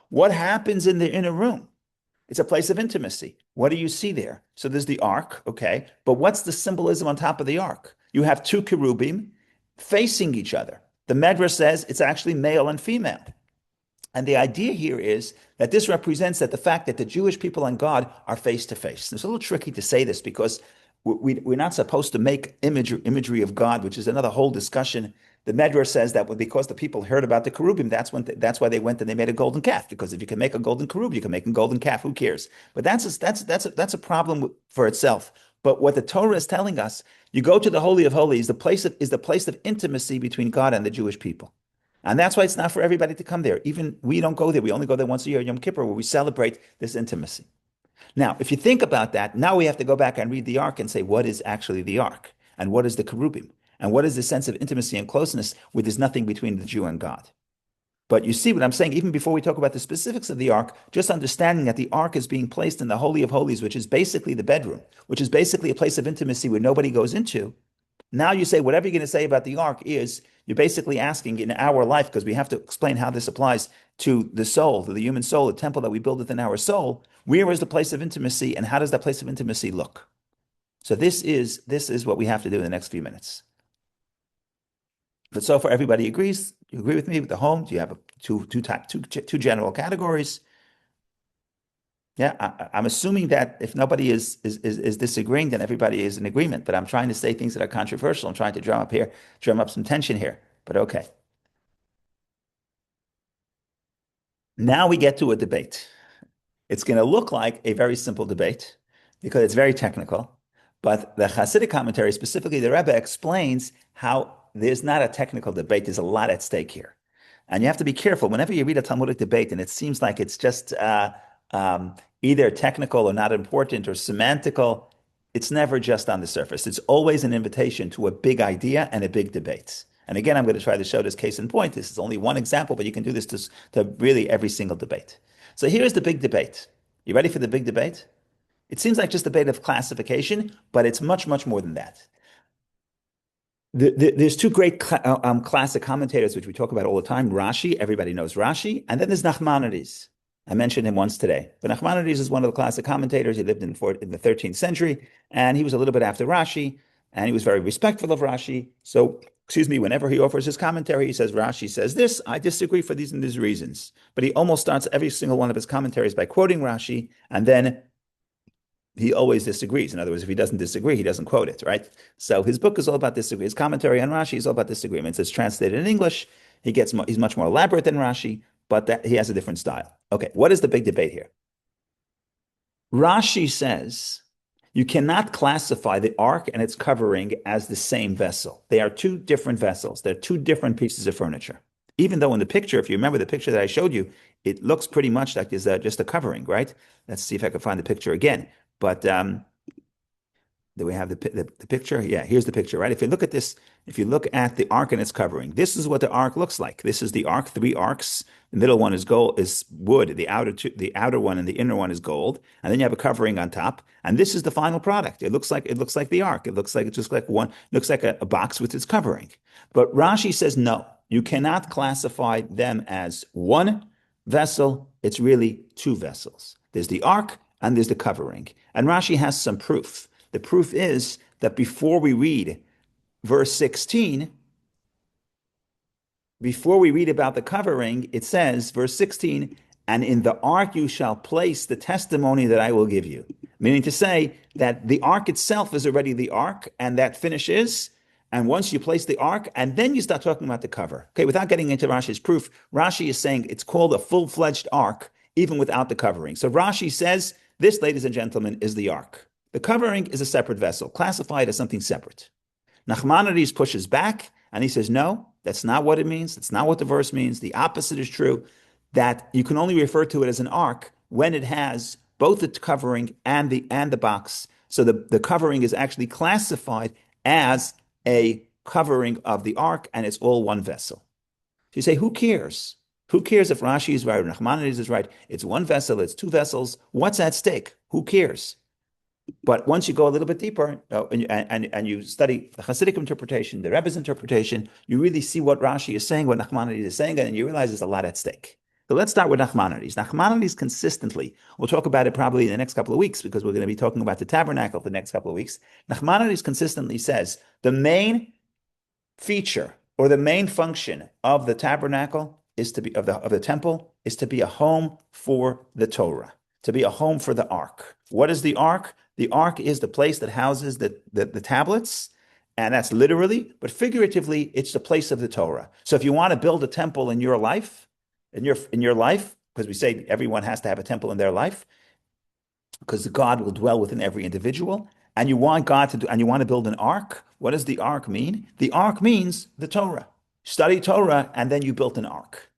What happens in the inner room? It's a place of intimacy. What do you see there? So there's the ark, okay, but what's the symbolism on top of the ark? You have two cherubim facing each other. The Medrash says it's actually male and female. And the idea here is that this represents that the fact that the Jewish people and God are face to face. It's a little tricky to say this because we're not supposed to make imagery of God, which is another whole discussion. The Medrash says that because the people heard about the cherubim, that's why they went and they made a golden calf. Because if you can make a golden cherub, you can make a golden calf. Who cares? But that's a problem for itself. But what the Torah is telling us, you go to the Holy of Holies, is the place of intimacy between God and the Jewish people. And that's why it's not for everybody to come there. Even we don't go there. We only go there once a year, Yom Kippur, where we celebrate this intimacy. Now, if you think about that, now we have to go back and read the ark and say, what is actually the ark? And what is the cherubim? And what is the sense of intimacy and closeness where there's nothing between the Jew and God? But you see what I'm saying, even before we talk about the specifics of the ark, just understanding that the ark is being placed in the Holy of Holies, which is basically the bedroom, which is basically a place of intimacy where nobody goes into. Now you say whatever you're going to say about the ark is you're basically asking in our life, because we have to explain how this applies to the soul, to the human soul, the temple that we build within our soul. Where is the place of intimacy, and how does that place of intimacy look? So this is what we have to do in the next few minutes. But so far, everybody agrees. You agree with me with the home? Do you have two general categories? Yeah, I'm assuming that if nobody is disagreeing, then everybody is in agreement. But I'm trying to say things that are controversial. I'm trying to drum up some tension here. But okay. Now we get to a debate. It's going to look like a very simple debate because it's very technical. But the Hasidic commentary, specifically the Rebbe, explains how there's not a technical debate. There's a lot at stake here. And you have to be careful whenever you read a Talmudic debate and it seems like it's just either technical or not important or semantical. it's never just on the surface. It's always an invitation to a big idea and a big debate. And again, I'm going to try to show this case in point. This is only one example, but you can do this to really every single debate. So here's the big debate. You ready for the big debate? It seems like just a debate of classification, but it's much, much more than that. There's two great classic commentators, which we talk about all the time. Rashi, everybody knows Rashi. And then there's Nachmanides. I mentioned him once today. But Nachmanides is one of the classic commentators. He lived in the 13th century, and he was a little bit after Rashi, and he was very respectful of Rashi. So, excuse me, whenever he offers his commentary, he says, Rashi says this, I disagree for these and these reasons. But he almost starts every single one of his commentaries by quoting Rashi, and then he always disagrees. In other words, if he doesn't disagree, he doesn't quote it, right? So his book is all about disagreement. His commentary on Rashi is all about disagreements. It's translated in English. He's much more elaborate than Rashi, but he has a different style. Okay, what is the big debate here? Rashi says you cannot classify the ark and its covering as the same vessel. They are two different vessels. They're two different pieces of furniture. Even though in the picture, if you remember the picture that I showed you, it looks pretty much like there's just a covering, right? Let's see if I can find the picture again. But do we have the picture? Yeah, here's the picture, right? If you look at this, if you look at the ark and its covering, this is what the ark looks like. This is the ark, 3 arks. The middle one is gold, is wood. The outer one and the inner one is gold, and then you have a covering on top. And this is the final product. It looks like the ark. It looks like a box with its covering. But Rashi says no, you cannot classify them as one vessel. It's really 2 vessels. There's the ark and there's the covering. And Rashi has some proof. The proof is that before we read verse 16, before we read about the covering, it says, verse 16, and in the ark you shall place the testimony that I will give you. Meaning to say that the ark itself is already the ark, and that finishes. And once you place the ark, and then you start talking about the cover. Okay, without getting into Rashi's proof, Rashi is saying it's called a full-fledged ark, even without the covering. So Rashi says, this, ladies and gentlemen, is the ark. The covering is a separate vessel, classified as something separate. Nachmanides pushes back, and he says, no, that's not what it means. That's not what the verse means. The opposite is true, that you can only refer to it as an ark when it has both the covering and the box. So the covering is actually classified as a covering of the ark, and it's all one vessel. So you say, who cares? Who cares if Rashi is right or Nachmanides is right? It's one vessel, it's 2 vessels. What's at stake? Who cares? But once you go a little bit deeper and you study the Hasidic interpretation, the Rebbe's interpretation, you really see what Rashi is saying, what Nachmanides is saying, and you realize there's a lot at stake. So let's start with Nachmanides. Nachmanides consistently, we'll talk about it probably in the next couple of weeks because we're going to be talking about the tabernacle for the next couple of weeks. Nachmanides consistently says the main feature or the main function of the tabernacle is to be of the temple is to be a home for the Torah, to be a home for the ark. What is the ark? The ark is the place that houses the tablets, and that's literally, but figuratively, it's the place of the Torah. So if you want to build a temple in your life, because we say everyone has to have a temple in their life, because God will dwell within every individual, and you want to build an ark. What does the ark mean? The ark means the Torah. Study Torah, and then you built an ark.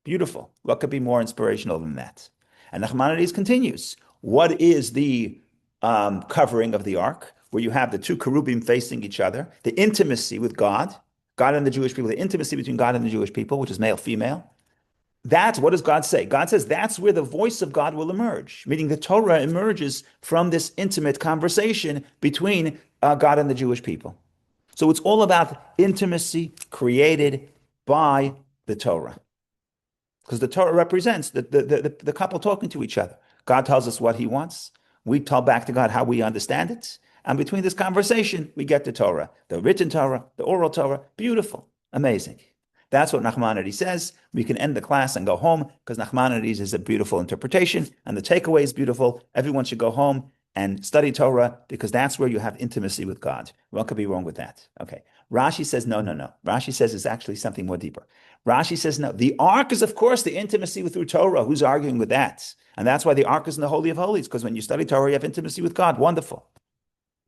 Beautiful. What could be more inspirational than that? And Nachmanides continues. What is the covering of the ark, where you have the 2 cherubim facing each other, the intimacy with God and the Jewish people, the intimacy between God and the Jewish people, which is male, female. That's what does God say? God says that's where the voice of God will emerge, meaning the Torah emerges from this intimate conversation between God and the Jewish people. So it's all about intimacy created by the Torah. Because the Torah represents the couple talking to each other. God tells us what he wants. We tell back to God how we understand it. And between this conversation, we get the Torah, the written Torah, the oral Torah. Beautiful. Amazing. That's what Nachmanides says. We can end the class and go home because Nachmanides is a beautiful interpretation and the takeaway is beautiful. Everyone should go home and study Torah because that's where you have intimacy with God. What could be wrong with that? Okay. Rashi says, no. Rashi says it's actually something more deeper. Rashi says, no. The ark is, of course, the intimacy through Torah. Who's arguing with that? And that's why the ark is in the Holy of Holies, because when you study Torah, you have intimacy with God. Wonderful.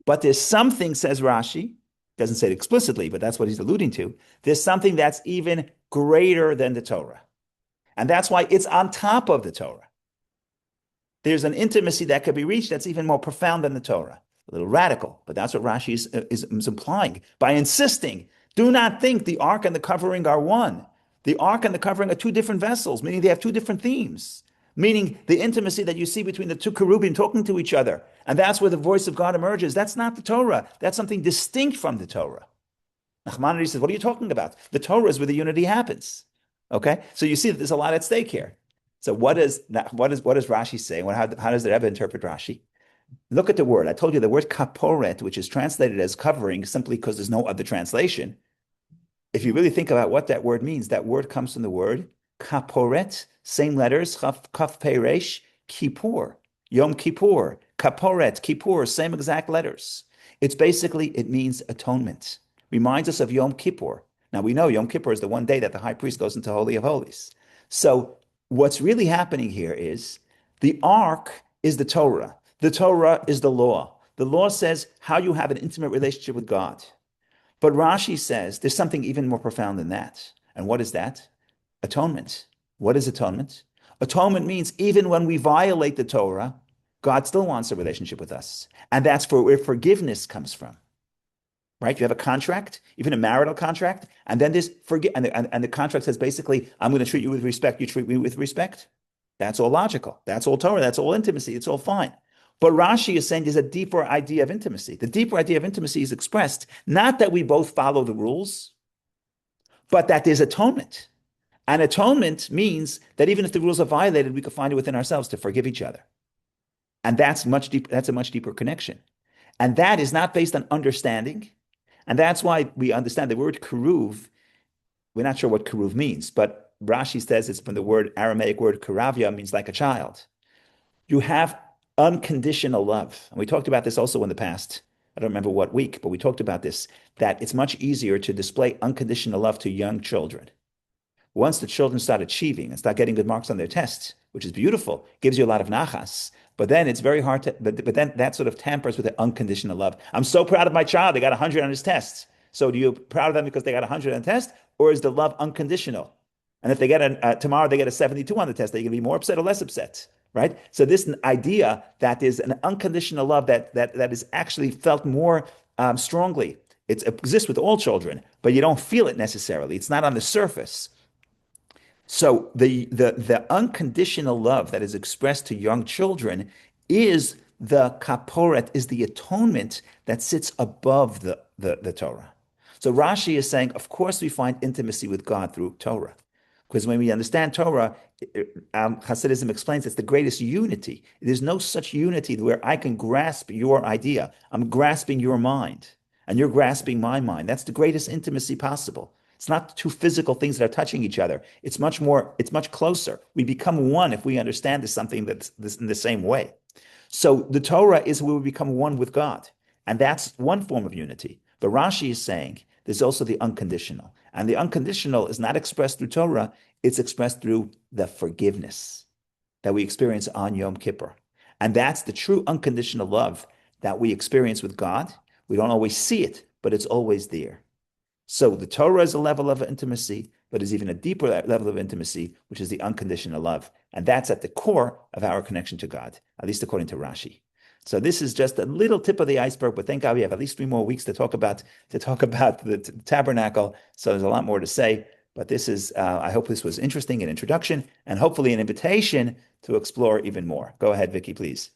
But there's something, says Rashi, doesn't say it explicitly, but that's what he's alluding to. There's something that's even greater than the Torah. And that's why it's on top of the Torah. There's an intimacy that could be reached that's even more profound than the Torah. A little radical, but that's what Rashi is implying by insisting. Do not think the ark and the covering are one. The ark and the covering are two different vessels, meaning they have two different themes, meaning the intimacy that you see between the two cherubim talking to each other. And that's where the voice of God emerges. That's not the Torah. That's something distinct from the Torah. Nachmanides says, what are you talking about? The Torah is where the unity happens. Okay? So you see that there's a lot at stake here. So what is Rashi saying? How does the Rebbe interpret Rashi? Look at the word. I told you the word kaporet, which is translated as covering simply because there's no other translation. If you really think about what that word means, that word comes from the word kaporet, same letters, kaf peresh, kippur, yom kippur, kaporet, kippur, same exact letters. It means atonement. Reminds us of Yom Kippur. Now we know Yom Kippur is the one day that the high priest goes into Holy of Holies. So what's really happening here is the ark is the Torah. The Torah is the law. The law says how you have an intimate relationship with God. But Rashi says there's something even more profound than that. And what is that? Atonement. What is atonement? Atonement means even when we violate the Torah, God still wants a relationship with us. And that's where forgiveness comes from. Right? You have a contract, even a marital contract, and then there's and the contract says basically, I'm going to treat you with respect, you treat me with respect. That's all logical. That's all Torah. That's all intimacy. It's all fine. But Rashi is saying there's a deeper idea of intimacy. The deeper idea of intimacy is expressed not that we both follow the rules, but that there's atonement. And atonement means that even if the rules are violated, we can find it within ourselves to forgive each other. And that's a much deeper connection. And that is not based on understanding. And that's why we understand the word keruv. We're not sure what keruv means, but Rashi says it's from the Aramaic word karavia, means like a child. You have unconditional love. And we talked about this also in the past. I don't remember what week, but we talked about this, that it's much easier to display unconditional love to young children. Once the children start achieving and start getting good marks on their tests, which is beautiful, gives you a lot of nachas, but then it's very hard to, but then that sort of tampers with the unconditional love. I'm so proud of my child. They got 100 on his test. So do you proud of them because they got 100 on the test? Or is the love unconditional? And if they get tomorrow they get a 72 on the test, are you going to be more upset or less upset? Right? So this idea that is an unconditional love that is actually felt more strongly. It exists with all children, but you don't feel it necessarily. It's not on the surface. So the unconditional love that is expressed to young children is the kaporet, is the atonement that sits above the Torah. So Rashi is saying, of course, we find intimacy with God through Torah. Because when we understand Torah, Hasidism explains it's the greatest unity. There's no such unity where I can grasp your idea. I'm grasping your mind, and you're grasping my mind. That's the greatest intimacy possible. It's not two physical things that are touching each other. It's much closer. We become one if we understand something that's in the same way. So the Torah is where we become one with God. And that's one form of unity. But Rashi is saying there's also the unconditional. And the unconditional is not expressed through Torah, it's expressed through the forgiveness that we experience on Yom Kippur. And that's the true unconditional love that we experience with God. We don't always see it, but it's always there. So the Torah is a level of intimacy, but is even a deeper level of intimacy, which is the unconditional love. And that's at the core of our connection to God, at least according to Rashi. So this is just a little tip of the iceberg, but thank God we have at least 3 more weeks to talk about the tabernacle. So there's a lot more to say. But this is, I hope this was interesting, an introduction, and hopefully an invitation to explore even more. Go ahead, Vicky, please.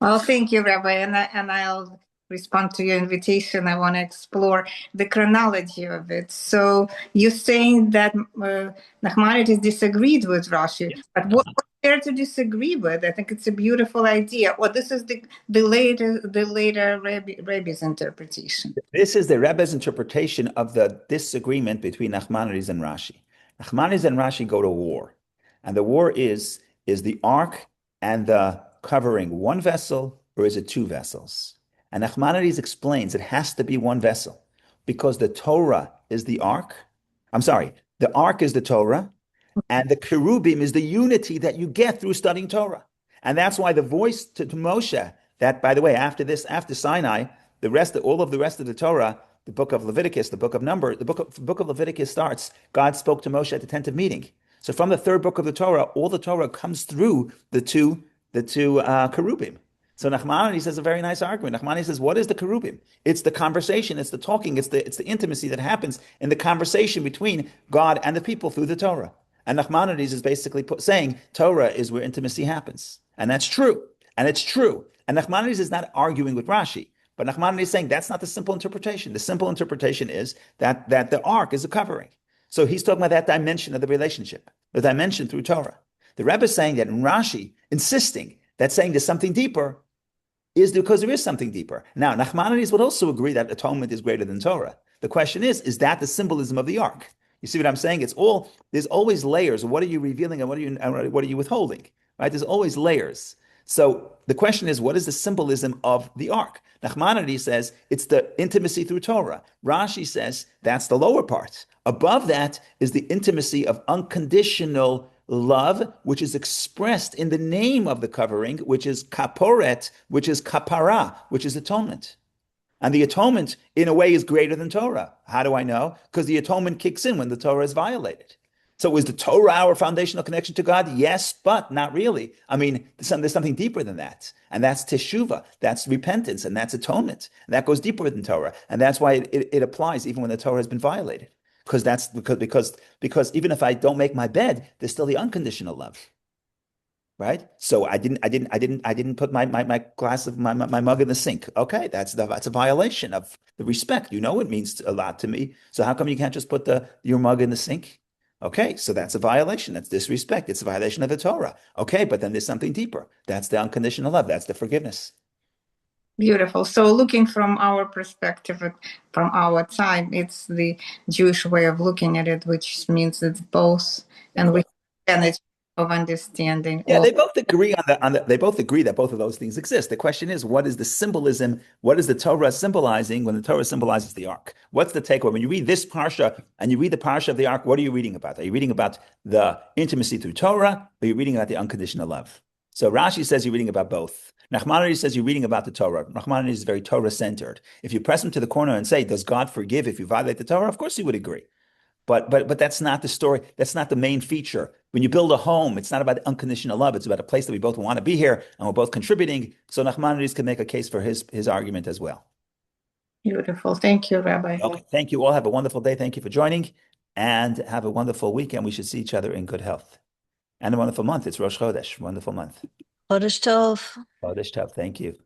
Well, thank you, Rabbi, and I'll respond to your invitation. I want to explore the chronology of it. So you're saying that Nachmanides disagreed with Rashi, but what was there to disagree with? I think it's a beautiful idea. Well, this is the later Rebbe's interpretation. This is the Rebbe's interpretation of the disagreement between Nachmanides and Rashi. Nachmanides and Rashi go to war, and the war is the ark and the covering one vessel, or is it 2 vessels? And Nachmanides explains it has to be one vessel because the Torah is the ark. I'm sorry, the ark is the Torah, and the cherubim is the unity that you get through studying Torah. And that's why the voice to Moshe, that, by the way, after Sinai, all of the rest of the Torah, the book of Leviticus, the book of Numbers, the book of Leviticus starts, God spoke to Moshe at the tent of meeting. So from the 3rd book of the Torah, all the Torah comes through the two cherubim. So Nachmanides says a very nice argument. Nachmanides says, what is the kerubim? It's the conversation, it's the talking, it's the intimacy that happens in the conversation between God and the people through the Torah. And Nachmanides is basically saying Torah is where intimacy happens. And that's true. And it's true. And Nachmanides is not arguing with Rashi, but Nachmanides is saying that's not the simple interpretation. The simple interpretation is that the ark is a covering. So he's talking about that dimension of the relationship, the dimension through Torah. The Rebbe is saying that in Rashi, insisting that saying there's something deeper is because there is something deeper. Now, Nachmanides would also agree that atonement is greater than Torah. The question is that the symbolism of the ark? You see what I'm saying? There's always layers. What are you revealing and what are you withholding? Right? There's always layers. So the question is, what is the symbolism of the ark? Nachmanides says it's the intimacy through Torah. Rashi says that's the lower part. Above that is the intimacy of unconditional love, which is expressed in the name of the covering, which is kaporet, which is kapara, which is atonement. And the atonement, in a way, is greater than Torah. How do I know? Because the atonement kicks in when the Torah is violated. So is the Torah our foundational connection to God? Yes, but not really. I mean, there's something deeper than that. And that's teshuvah, that's repentance, and that's atonement. And that goes deeper than Torah. And that's why it applies even when the Torah has been violated. Because even if I don't make my bed, there's still the unconditional love. Right? So I didn't put my glass of my mug in the sink. Okay, that's a violation of the respect. You know it means a lot to me. So how come you can't just put your mug in the sink? Okay, so that's a violation. That's disrespect. It's a violation of the Torah. Okay, but then there's something deeper. That's the unconditional love. That's the forgiveness. Beautiful. So looking from our perspective, from our time, it's the Jewish way of looking at it, which means it's both, and we can it of understanding. Yeah, they both agree they both agree that both of those things exist. The question is, what is the symbolism? What is the Torah symbolizing when the Torah symbolizes the ark? What's the takeaway? When you read this parsha and you read the parsha of the ark, what are you reading about? Are you reading about the intimacy through Torah, or are you reading about the unconditional love? So Rashi says you're reading about both. Nachmanides says you're reading about the Torah. Nachmanides is very Torah-centered. If you press him to the corner and say, does God forgive if you violate the Torah? Of course he would agree. But that's not the story. That's not the main feature. When you build a home, it's not about unconditional love. It's about a place that we both want to be here and we're both contributing. So Nachmanides can make a case for his argument as well. Beautiful. Thank you, Rabbi. Okay. Thank you all. Have a wonderful day. Thank you for joining and have a wonderful weekend. We should see each other in good health and a wonderful month. It's Rosh Chodesh. Wonderful month. Chodesh Tov. Chodesh Tov. Thank you.